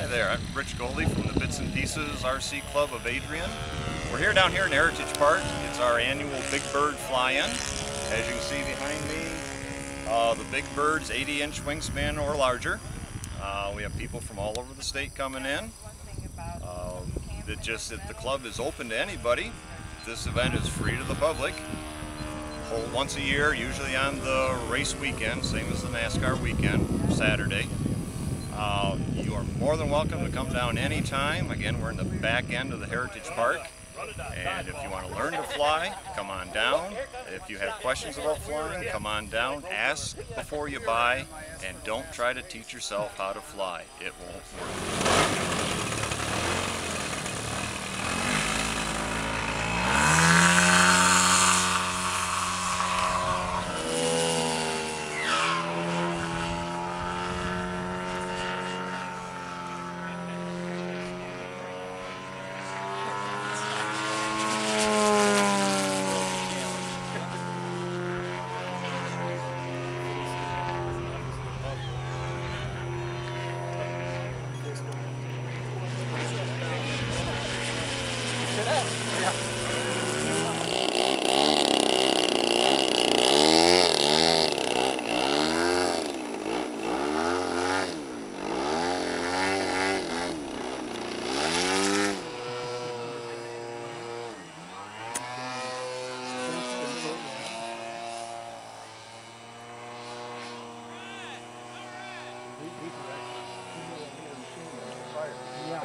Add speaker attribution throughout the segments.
Speaker 1: Hi there, I'm Rich Goldie from the Bits and Pieces RC Club of Adrian. We're here down here in Heritage Park. It's our annual Big Bird Fly-In. As you can see behind me, the Big Bird's 80-inch wingspan or larger. We have people from all over the state coming in. The club is open to anybody. This event is free to the public. Hold once a year, usually on the race weekend, same as the NASCAR weekend, Saturday. You are more than welcome to come down anytime. Again, we're in the back end of the Heritage Park. And if you want to learn to fly, come on down. If you have questions about flying, come on down. Ask before you buy, and don't try to teach yourself how to fly. It won't work.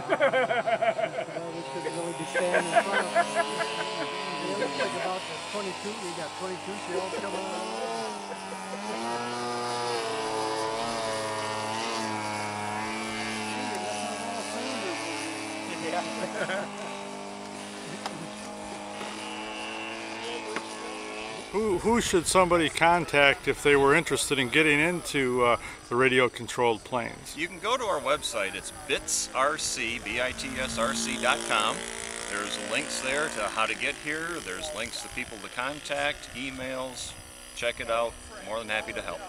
Speaker 2: Well, we could really be standing in front of us. It looks like about 22. We got 22 shells coming on.
Speaker 3: Who should somebody contact if they were interested in getting into the radio-controlled planes?
Speaker 1: You can go to our website. It's bitsrc.com. There's links there to how to get here. There's links to people to contact, emails. Check it out. More than happy to help.